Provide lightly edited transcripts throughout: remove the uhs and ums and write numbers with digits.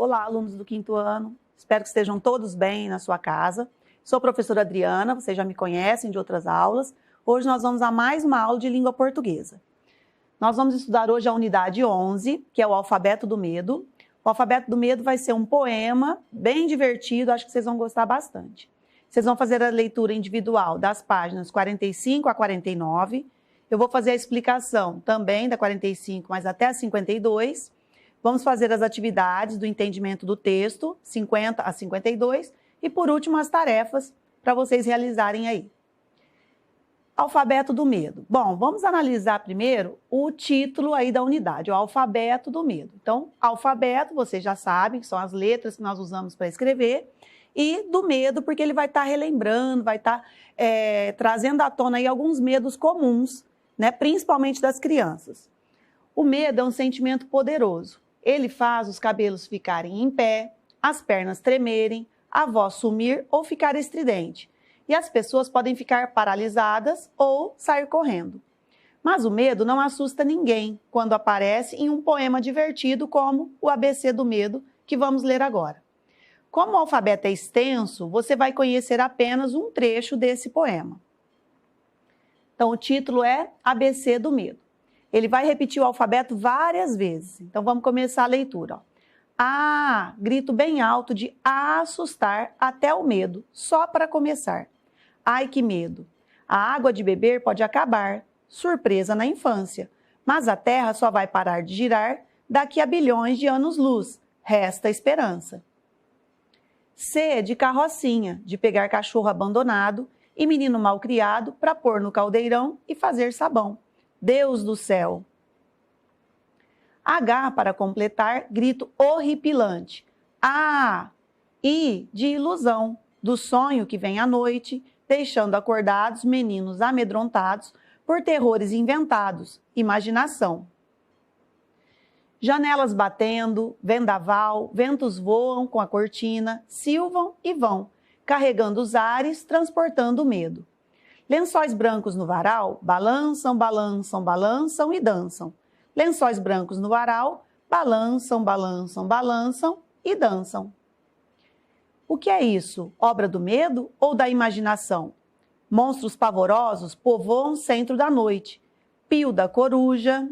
Olá, alunos do 5º ano. Espero que estejam todos bem na sua casa. Sou a professora Adriana, vocês já me conhecem de outras aulas. Hoje nós vamos a mais uma aula de língua portuguesa. Nós vamos estudar hoje a unidade 11, que é o Alfabeto do Medo. O Alfabeto do Medo vai ser um poema bem divertido, acho que vocês vão gostar bastante. Vocês vão fazer a leitura individual das páginas 45 a 49. Eu vou fazer a explicação também da 45, mas até a 52. Vamos fazer as atividades do entendimento do texto, 50 a 52. E, por último, as tarefas para vocês realizarem aí. Alfabeto do Medo. Bom, vamos analisar primeiro o título aí da unidade, o Alfabeto do Medo. Então, alfabeto, vocês já sabem, que são as letras que nós usamos para escrever, e do medo, porque ele vai estar relembrando, vai estar trazendo à tona aí alguns medos comuns, né, principalmente das crianças. O medo é um sentimento poderoso. Ele faz os cabelos ficarem em pé, as pernas tremerem, a voz sumir ou ficar estridente. E as pessoas podem ficar paralisadas ou sair correndo. Mas o medo não assusta ninguém quando aparece em um poema divertido como o ABC do Medo, que vamos ler agora. Como o alfabeto é extenso, você vai conhecer apenas um trecho desse poema. Então, o título é ABC do Medo. Ele vai repetir o alfabeto várias vezes. Então, vamos começar a leitura. Ó. A, grito bem alto de assustar até o medo, só para começar. Ai, que medo! A água de beber pode acabar, surpresa na infância. Mas a terra só vai parar de girar daqui a bilhões de anos-luz. Resta a esperança. C, de carrocinha, de pegar cachorro abandonado e menino mal criado para pôr no caldeirão e fazer sabão. Deus do céu! H, para completar, grito horripilante. A, I, de ilusão, do sonho que vem à noite, deixando acordados meninos amedrontados por terrores inventados, imaginação. Janelas batendo, vendaval, ventos voam com a cortina, silvam e vão, carregando os ares, transportando o medo. Lençóis brancos no varal, balançam, balançam, balançam e dançam. Lençóis brancos no varal, balançam, balançam, balançam e dançam. O que é isso? Obra do medo ou da imaginação? Monstros pavorosos povoam o centro da noite. Pio da coruja,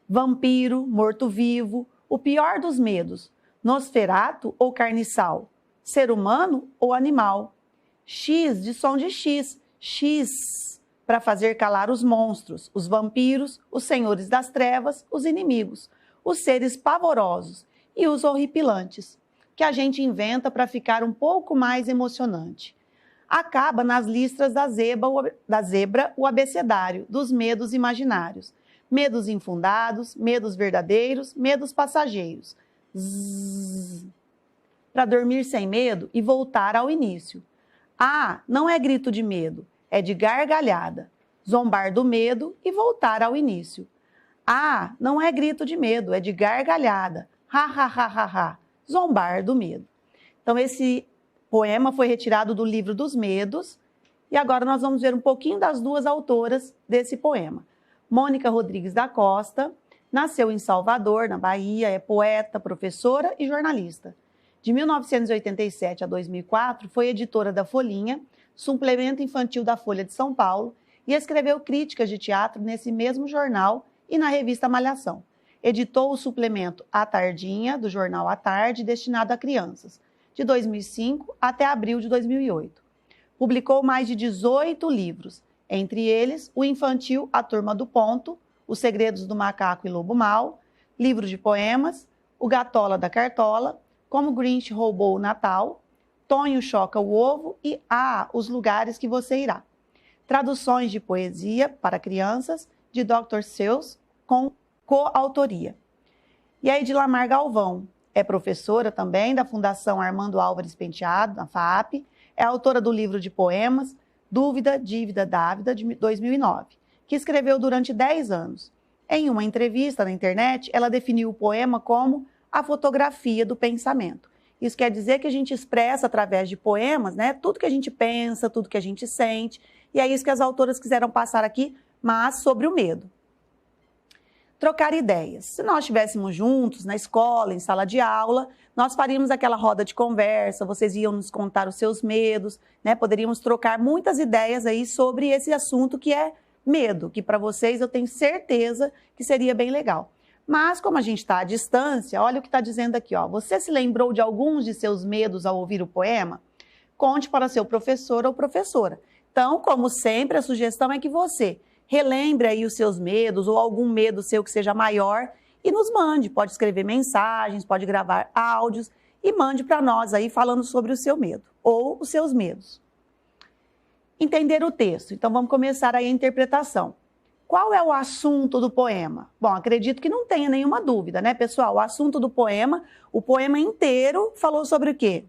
vampiro, morto-vivo, o pior dos medos. Nosferato ou carniçal? Ser humano ou animal? X de som de X. X, para fazer calar os monstros, os vampiros, os senhores das trevas, os inimigos, os seres pavorosos e os horripilantes, que a gente inventa para ficar um pouco mais emocionante. Acaba nas listras da zebra o abecedário dos medos imaginários, medos infundados, medos verdadeiros, medos passageiros. Para dormir sem medo e voltar ao início. A não é grito de medo, é de gargalhada, zombar do medo e voltar ao início. A não é grito de medo, é de gargalhada, ha, ha, ha, ha, ha, zombar do medo. Então, esse poema foi retirado do livro dos Medos e agora nós vamos ver um pouquinho das duas autoras desse poema. Mônica Rodrigues da Costa nasceu em Salvador, na Bahia, é poeta, professora e jornalista. De 1987 a 2004, foi editora da Folhinha, suplemento infantil da Folha de São Paulo, e escreveu críticas de teatro nesse mesmo jornal e na revista Malhação. Editou o suplemento A Tardinha, do jornal A Tarde, destinado a crianças, de 2005 até abril de 2008. Publicou mais de 18 livros, entre eles o infantil A Turma do Ponto, Os Segredos do Macaco e Lobo Mau, livro de poemas, O Gatola da Cartola, Como Grinch Roubou o Natal, Tonho Choca o Ovo e Os Lugares que Você Irá. Traduções de poesia para crianças de Dr. Seuss com coautoria. E a Edilamar Galvão é professora também da Fundação Armando Álvares Penteado, na FAAP, é autora do livro de poemas Dúvida, Dívida, Dávida, de 2009, que escreveu durante 10 anos. Em uma entrevista na internet, ela definiu o poema como a fotografia do pensamento. Isso quer dizer que a gente expressa através de poemas, né, tudo que a gente pensa, tudo que a gente sente, e é isso que as autoras quiseram passar aqui, mas sobre o medo. trocar ideias. Se nós estivéssemos juntos na escola, em sala de aula, nós faríamos aquela roda de conversa, vocês iam nos contar os seus medos, né? Poderíamos trocar muitas ideias aí sobre esse assunto que é medo, que para vocês eu tenho certeza que seria bem legal. Mas como a gente está à distância, olha o que está dizendo aqui, ó. Você se lembrou de alguns de seus medos ao ouvir o poema? Conte para seu professor ou professora. Então, como sempre, a sugestão é que você relembre aí os seus medos ou algum medo seu que seja maior e nos mande. Pode escrever mensagens, pode gravar áudios e mande para nós aí falando sobre o seu medo ou os seus medos. Entender o texto. Então vamos começar aí a interpretação. Qual é o assunto do poema? Bom, acredito que não tenha nenhuma dúvida, né, pessoal? O assunto do poema, o poema inteiro falou sobre o quê?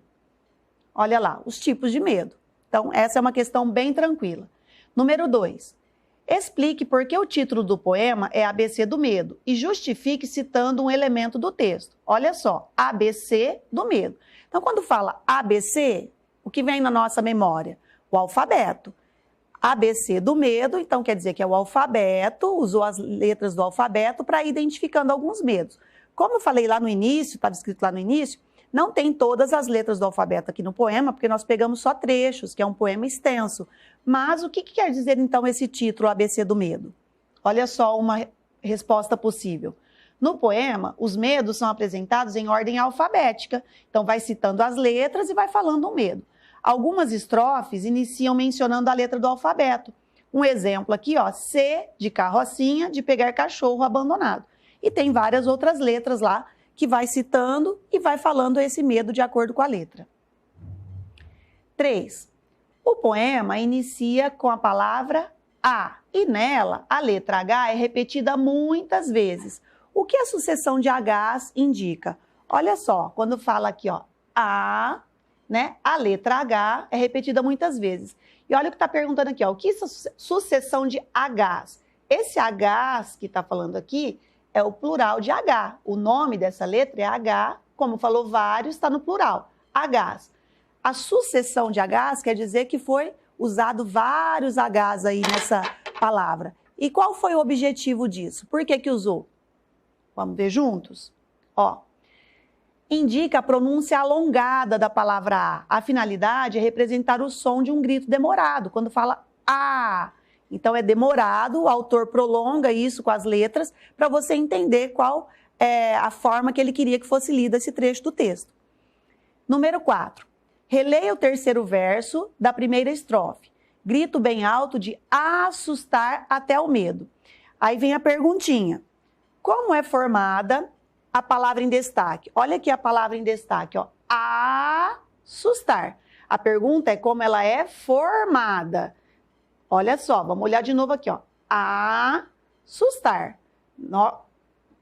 Olha lá, os tipos de medo. Então essa é uma questão bem tranquila. Número 2. Explique por que o título do poema é ABC do medo e justifique citando um elemento do texto. Olha só, ABC do medo. Então, quando fala ABC, o que vem na nossa memória? O alfabeto. ABC do medo, então quer dizer que é o alfabeto, usou as letras do alfabeto para ir identificando alguns medos. Como eu falei lá no início, estava escrito lá no início, não tem todas as letras do alfabeto aqui no poema, porque nós pegamos só trechos, que é um poema extenso. Mas o que quer dizer, então, esse título ABC do medo? Olha só uma resposta possível. No poema, os medos são apresentados em ordem alfabética. Então, vai citando as letras e vai falando o medo. Algumas estrofes iniciam mencionando a letra do alfabeto. Um exemplo aqui, ó, C de carrocinha, de pegar cachorro abandonado. E tem várias outras letras lá, que vai citando e vai falando esse medo de acordo com a letra. 3. O poema inicia com a palavra A, e nela a letra H é repetida muitas vezes. O que a sucessão de Hs indica? Olha só, quando fala aqui, ó, A, né, a letra H é repetida muitas vezes. E olha o que está perguntando aqui, ó, o que é sucessão de Hs? Esse Hs que está falando aqui é o plural de H. O nome dessa letra é H, como falou vários, está no plural, Hs. A sucessão de Hs quer dizer que foi usado vários Hs aí nessa palavra. E qual foi o objetivo disso? Por que usou? Vamos ver juntos? Ó, indica a pronúncia alongada da palavra A. A finalidade é representar o som de um grito demorado, quando fala A. Então é demorado, o autor prolonga isso com as letras para você entender qual é a forma que ele queria que fosse lido esse trecho do texto. Número 4. Releia o terceiro verso da primeira estrofe. Grito bem alto de assustar até o medo. Aí vem a perguntinha. Como é formada a palavra em destaque? Olha aqui a palavra em destaque, ó. Assustar. A pergunta é como ela é formada. Olha só, vamos olhar de novo aqui, ó. Assustar.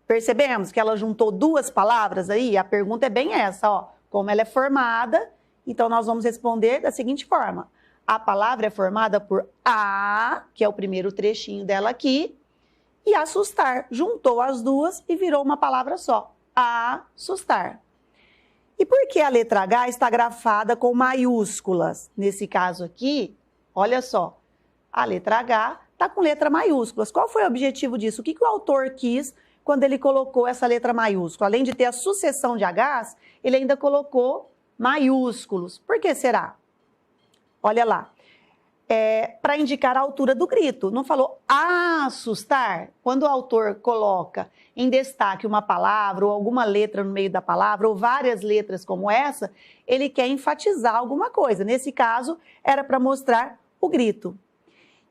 Percebemos que ela juntou duas palavras aí? A pergunta é bem essa, ó. Como ela é formada, então nós vamos responder da seguinte forma. A palavra é formada por A, que é o primeiro trechinho dela aqui, e assustar. Juntou as duas e virou uma palavra só. Assustar. E por que a letra H está grafada com maiúsculas? Nesse caso aqui, olha só. A letra H está com letra maiúsculas. Qual foi o objetivo disso? O que o autor quis quando ele colocou essa letra maiúscula? Além de ter a sucessão de Hs, ele ainda colocou maiúsculos. Por que será? Olha lá. Para indicar a altura do grito. Não falou assustar? Quando o autor coloca em destaque uma palavra ou alguma letra no meio da palavra, ou várias letras como essa, ele quer enfatizar alguma coisa. Nesse caso, era para mostrar o grito.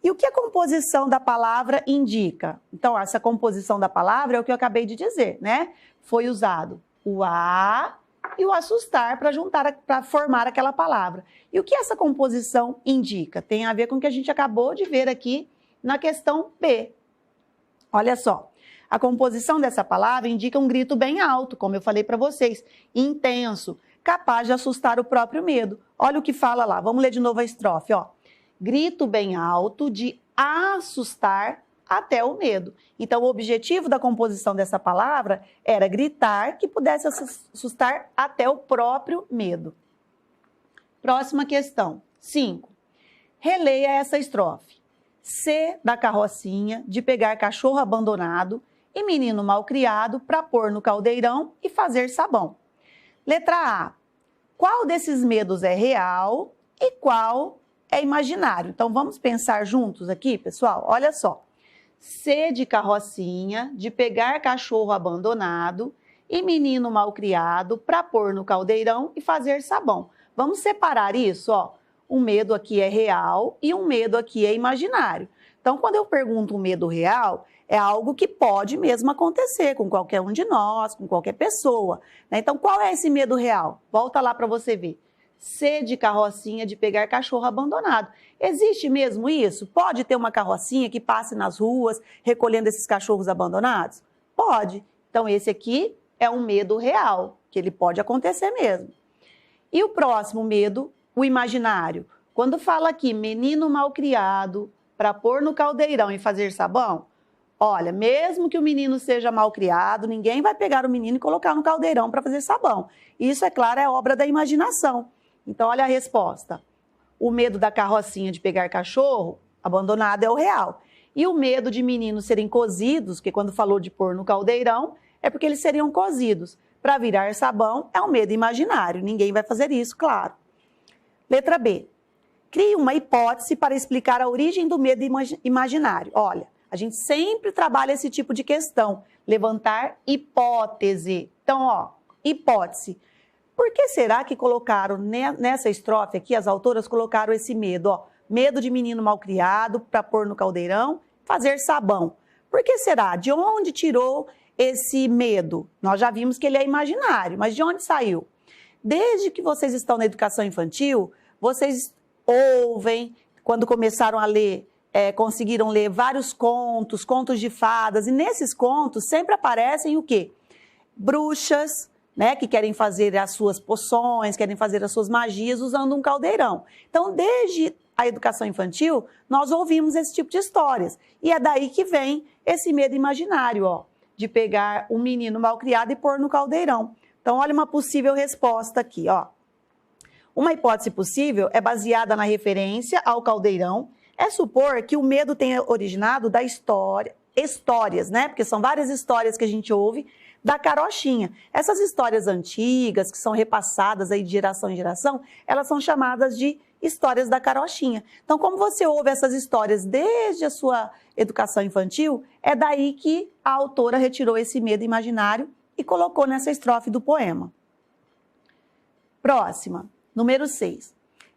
E o que a composição da palavra indica? Então, essa composição da palavra é o que eu acabei de dizer, né? Foi usado o A e o assustar para formar aquela palavra. E o que essa composição indica? Tem a ver com o que a gente acabou de ver aqui na questão B. Olha só, a composição dessa palavra indica um grito bem alto, como eu falei para vocês, intenso, capaz de assustar o próprio medo. Olha o que fala lá, vamos ler de novo a estrofe, ó. Grito bem alto de assustar até o medo. Então, o objetivo da composição dessa palavra era gritar que pudesse assustar até o próprio medo. Próxima questão, 5. Releia essa estrofe. C da carrocinha, de pegar cachorro abandonado, e menino malcriado para pôr no caldeirão e fazer sabão. Letra A. Qual desses medos é real e qual é imaginário? Então vamos pensar juntos aqui, pessoal? Olha só. C de carrocinha, de pegar cachorro abandonado e menino malcriado para pôr no caldeirão e fazer sabão. Vamos separar isso, ó. Um medo aqui é real e um medo aqui é imaginário. Então, quando eu pergunto um medo real, é algo que pode mesmo acontecer com qualquer um de nós, com qualquer pessoa, né? Então, qual é esse medo real? Volta lá para você ver. C de carrocinha, de pegar cachorro abandonado. Existe mesmo isso? Pode ter uma carrocinha que passe nas ruas recolhendo esses cachorros abandonados? Pode. Então, esse aqui é um medo real, que ele pode acontecer mesmo. E o próximo medo, o imaginário. Quando fala aqui, menino malcriado para pôr no caldeirão e fazer sabão, olha, mesmo que o menino seja malcriado, ninguém vai pegar o menino e colocar no caldeirão para fazer sabão. Isso, é claro, é obra da imaginação. Então, olha a resposta. O medo da carrocinha de pegar cachorro abandonado é o real. E o medo de meninos serem cozidos, que quando falou de pôr no caldeirão, é porque eles seriam cozidos. Para virar sabão é um medo imaginário. Ninguém vai fazer isso, claro. Letra B. Crie uma hipótese para explicar a origem do medo imaginário. Olha, a gente sempre trabalha esse tipo de questão. Levantar hipótese. Então, ó, hipótese. Por que será que colocaram nessa estrofe aqui, as autoras colocaram esse medo, ó? Medo de menino malcriado para pôr no caldeirão, fazer sabão. Por que será? De onde tirou esse medo? Nós já vimos que ele é imaginário, mas de onde saiu? Desde que vocês estão na educação infantil, vocês ouvem, quando começaram a ler, conseguiram ler vários contos, contos de fadas, e nesses contos sempre aparecem o quê? Bruxas, né, que querem fazer as suas poções, querem fazer as suas magias usando um caldeirão. Então, desde a educação infantil, nós ouvimos esse tipo de histórias. E é daí que vem esse medo imaginário, ó, de pegar um menino malcriado e pôr no caldeirão. Então, olha uma possível resposta aqui, ó. Uma hipótese possível é baseada na referência ao caldeirão, é supor que o medo tenha originado da histórias, né? Porque são várias histórias que a gente ouve da carochinha. Essas histórias antigas, que são repassadas aí de geração em geração, elas são chamadas de histórias da carochinha. Então, como você ouve essas histórias desde a sua educação infantil, é daí que a autora retirou esse medo imaginário e colocou nessa estrofe do poema. Próxima, número 6.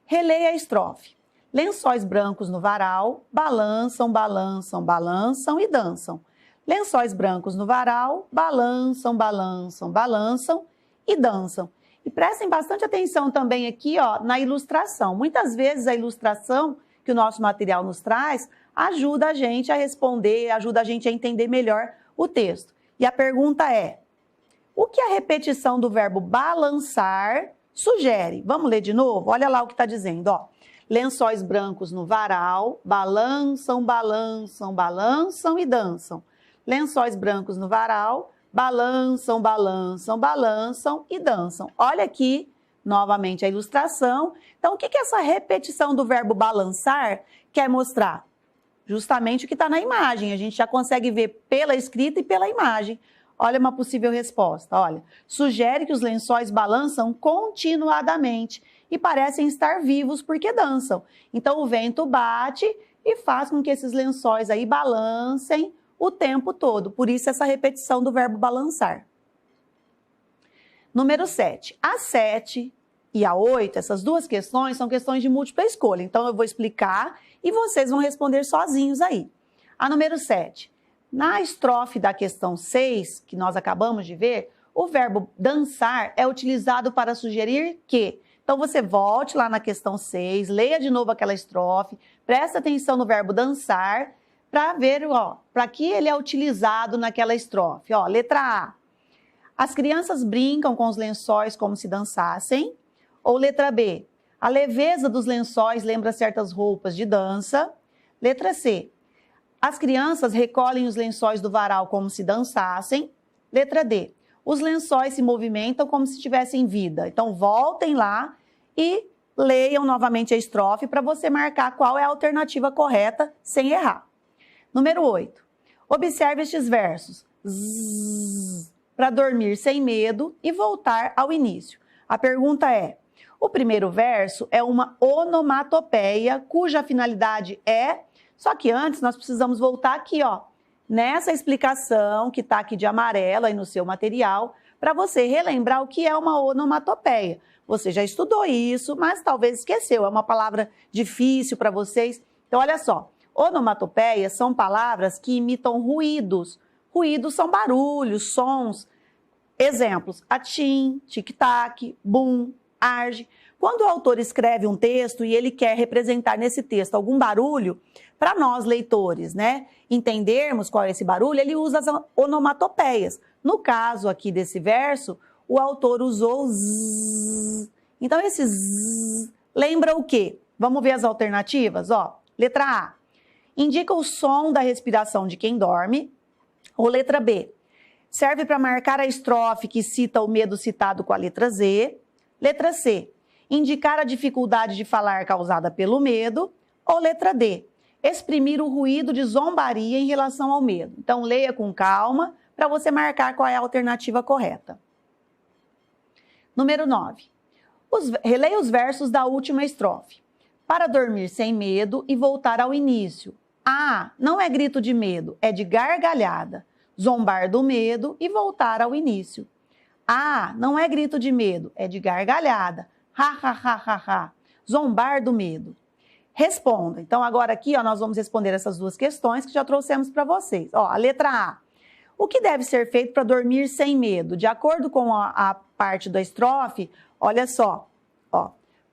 Releia a estrofe. Lençóis brancos no varal, balançam, balançam, balançam e dançam. Lençóis brancos no varal, balançam, balançam, balançam e dançam. E prestem bastante atenção também aqui, ó, na ilustração. Muitas vezes a ilustração que o nosso material nos traz ajuda a gente a responder, ajuda a gente a entender melhor o texto. E a pergunta é: o que a repetição do verbo balançar sugere? Vamos ler de novo? Olha lá o que está dizendo, ó. Lençóis brancos no varal, balançam, balançam, balançam e dançam. Lençóis brancos no varal, balançam, balançam, balançam e dançam. Olha aqui, novamente, a ilustração. Então, o que essa repetição do verbo balançar quer mostrar? Justamente o que está na imagem. A gente já consegue ver pela escrita e pela imagem. Olha uma possível resposta. Olha, sugere que os lençóis balançam continuadamente e parecem estar vivos porque dançam. Então, o vento bate e faz com que esses lençóis aí balancem o tempo todo. Por isso, essa repetição do verbo balançar. Número 7. A 7 e a 8, essas duas questões são questões de múltipla escolha. Então, eu vou explicar e vocês vão responder sozinhos aí. A número 7. Na estrofe da questão 6, que nós acabamos de ver, o verbo dançar é utilizado para sugerir que. Então, você volte lá na questão 6, leia de novo aquela estrofe, presta atenção no verbo dançar, para ver, ó, para que ele é utilizado naquela estrofe. Ó, letra A. As crianças brincam com os lençóis como se dançassem. Ou letra B. A leveza dos lençóis lembra certas roupas de dança. Letra C. As crianças recolhem os lençóis do varal como se dançassem. Letra D. Os lençóis se movimentam como se tivessem vida. Então, voltem lá e leiam novamente a estrofe para você marcar qual é a alternativa correta sem errar. Número 8. Observe estes versos. para dormir sem medo e voltar ao início. A pergunta é: o primeiro verso é uma onomatopeia cuja finalidade é... Só que antes nós precisamos voltar aqui, ó, nessa explicação que está aqui de amarelo aí no seu material, para você relembrar o que é uma onomatopeia. Você já estudou isso, mas talvez esqueceu, é uma palavra difícil para vocês. Então, olha só, onomatopeias são palavras que imitam ruídos. Ruídos são barulhos, sons. Exemplos: atim, tic-tac, bum, arge. Quando o autor escreve um texto e ele quer representar nesse texto algum barulho, para nós leitores, né, entendermos qual é esse barulho, ele usa as onomatopeias. No caso aqui desse verso, o autor usou zzz. Então esse zzz lembra o quê? Vamos ver as alternativas, ó. Letra A, indica o som da respiração de quem dorme. Ou letra B, serve para marcar a estrofe que cita o medo citado com a letra Z. Letra C, indicar a dificuldade de falar causada pelo medo. Ou letra D, exprimir o ruído de zombaria em relação ao medo. Então, leia com calma para você marcar qual é a alternativa correta. Número 9. Releia os versos da última estrofe. Para dormir sem medo e voltar ao início. A, não é grito de medo, é de gargalhada. Zombar do medo e voltar ao início. A, não é grito de medo, é de gargalhada. Ha, ha, ha, ha, ha. Zombar do medo. Responda. Então, agora aqui, ó, nós vamos responder essas duas questões que já trouxemos para vocês. Ó, a letra A. O que deve ser feito para dormir sem medo? De acordo com a parte da estrofe, olha só. Ó,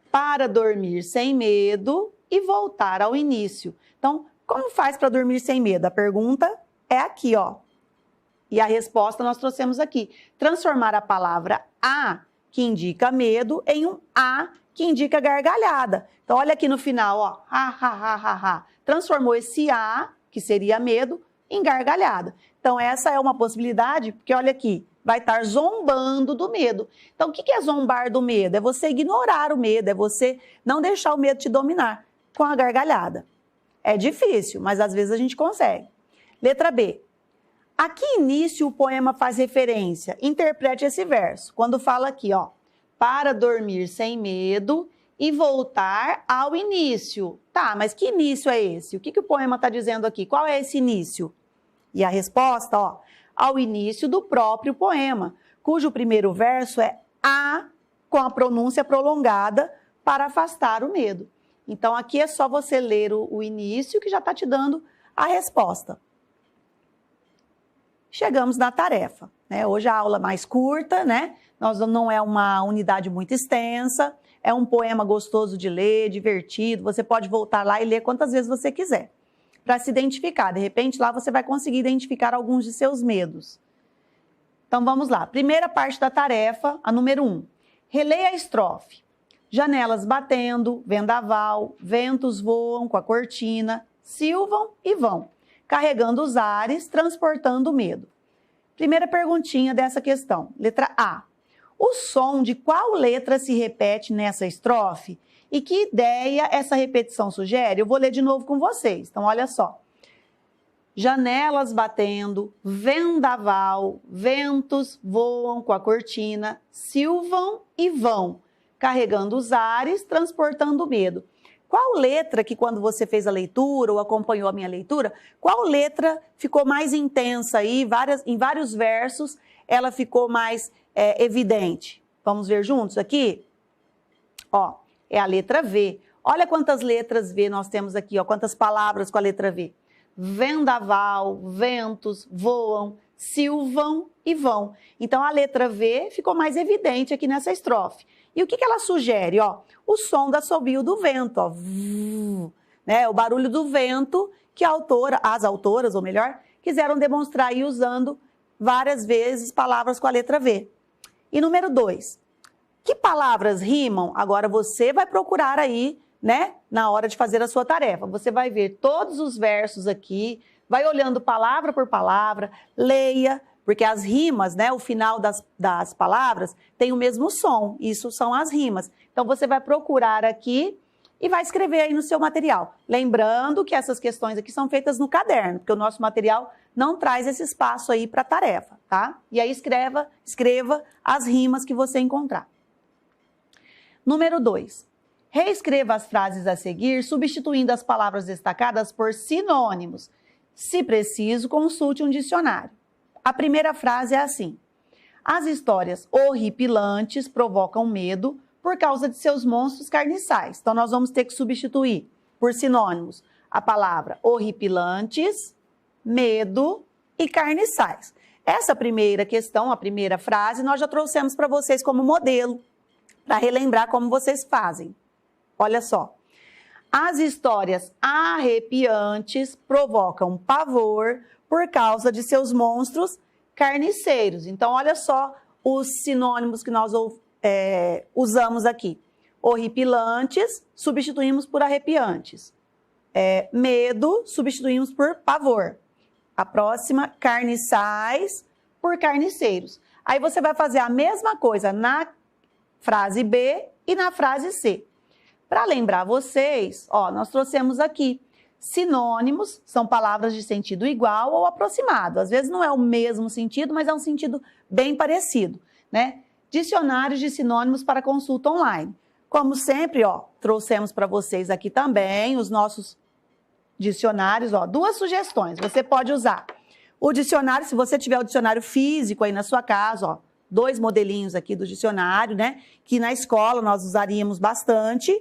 para dormir sem medo e voltar ao início. Então, como faz para dormir sem medo? A pergunta é aqui, ó. E a resposta nós trouxemos aqui. Transformar a palavra a, que indica medo, em um a, que indica gargalhada. Então, olha aqui no final, ó. Ha, ha, ha, ha, ha. Transformou esse a, que seria medo, em gargalhada. Então, essa é uma possibilidade, porque olha aqui, vai estar zombando do medo. Então, o que é zombar do medo? É você ignorar o medo, é você não deixar o medo te dominar com a gargalhada. É difícil, mas às vezes a gente consegue. Letra B. A que início o poema faz referência? Interprete esse verso. Quando fala aqui, ó, para dormir sem medo e voltar ao início. Tá, mas que início é esse? O que o poema está dizendo aqui? Qual é esse início? E a resposta, ó, ao início do próprio poema, cujo primeiro verso é a, com a pronúncia prolongada, para afastar o medo. Então, aqui é só você ler o início que já está te dando a resposta. Chegamos na tarefa, né? Hoje a aula é mais curta, né? Não é uma unidade muito extensa, é um poema gostoso de ler, divertido, você pode voltar lá e ler quantas vezes você quiser, para se identificar. De repente, lá você vai conseguir identificar alguns de seus medos. Então, vamos lá. Primeira parte da tarefa, a número 1. Releia a estrofe. Janelas batendo, vendaval, ventos voam com a cortina, silvam e vão, carregando os ares, transportando o medo. Primeira perguntinha dessa questão. Letra A. O som de qual letra se repete nessa estrofe? E que ideia essa repetição sugere? Eu vou ler de novo com vocês. Então, olha só. Janelas batendo, vendaval, ventos voam com a cortina, silvam e vão, carregando os ares, transportando o medo. Qual letra que quando você fez a leitura ou acompanhou a minha leitura, qual letra ficou mais intensa aí, em vários versos, ela ficou mais evidente? Vamos ver juntos aqui? Ó, é a letra V. Olha quantas letras V nós temos aqui, ó, quantas palavras com a letra V. Vendaval, ventos, voam, silvam e vão. Então, a letra V ficou mais evidente aqui nessa estrofe. E o que ela sugere? Ó, o som do assobio do vento, ó, né? O barulho do vento que as autoras, ou melhor, quiseram demonstrar aí usando várias vezes palavras com a letra V. E número 2, que palavras rimam? Agora você vai procurar aí, né, na hora de fazer a sua tarefa. Você vai ver todos os versos aqui, vai olhando palavra por palavra, leia, porque as rimas, né, o final das palavras tem o mesmo som, isso são as rimas. Então, você vai procurar aqui e vai escrever aí no seu material. Lembrando que essas questões aqui são feitas no caderno, porque o nosso material não traz esse espaço aí para tarefa, tá? E aí escreva as rimas que você encontrar. Número 2. Reescreva as frases a seguir, substituindo as palavras destacadas por sinônimos. Se preciso, consulte um dicionário. A primeira frase é assim: as histórias horripilantes provocam medo por causa de seus monstros carniçais. Então, nós vamos ter que substituir por sinônimos a palavra horripilantes, medo e carniçais. Essa primeira questão, a primeira frase, nós já trouxemos para vocês como modelo, para relembrar como vocês fazem. Olha só. As histórias arrepiantes provocam pavor por causa de seus monstros carniceiros. Então, olha só os sinônimos que nós usamos aqui. Horripilantes, substituímos por arrepiantes. Medo, substituímos por pavor. A próxima, carniçais, por carniceiros. Aí você vai fazer a mesma coisa na frase B e na frase C. Para lembrar vocês, ó, nós trouxemos aqui sinônimos, são palavras de sentido igual ou aproximado. Às vezes não é o mesmo sentido, mas é um sentido bem parecido, né? Dicionários de sinônimos para consulta online. Como sempre, ó, trouxemos para vocês aqui também os nossos dicionários, ó, 2 sugestões. Você pode usar o dicionário, se você tiver o dicionário físico aí na sua casa, ó, 2 modelinhos aqui do dicionário, né, que na escola nós usaríamos bastante,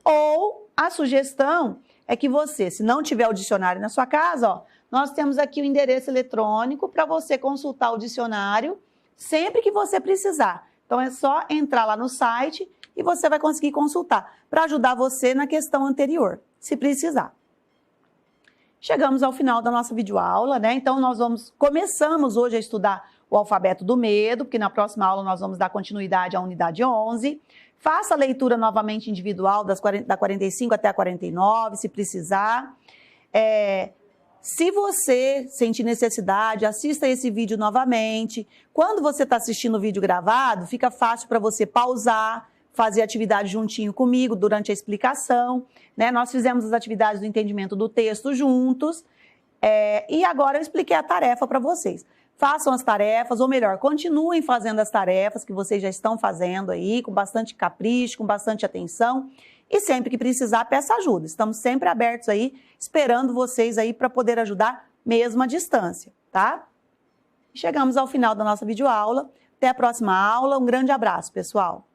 ou a sugestão é que você, se não tiver o dicionário na sua casa, ó, nós temos aqui o endereço eletrônico para você consultar o dicionário sempre que você precisar. Então, é só entrar lá no site e você vai conseguir consultar, para ajudar você na questão anterior, se precisar. Chegamos ao final da nossa videoaula, né? Então, começamos hoje a estudar o alfabeto do medo, porque na próxima aula nós vamos dar continuidade à unidade 11. Faça a leitura novamente individual da 45 até a 49, se precisar. Se você sentir necessidade, assista esse vídeo novamente. Quando você está assistindo o vídeo gravado, fica fácil para você pausar, fazer atividade juntinho comigo durante a explicação, né? Nós fizemos as atividades do entendimento do texto juntos, e agora eu expliquei a tarefa para vocês. Façam as tarefas, ou melhor, continuem fazendo as tarefas que vocês já estão fazendo aí, com bastante capricho, com bastante atenção, e sempre que precisar, peça ajuda. Estamos sempre abertos aí, esperando vocês aí para poder ajudar, mesmo à distância, tá? Chegamos ao final da nossa videoaula. Até a próxima aula. Um grande abraço, pessoal!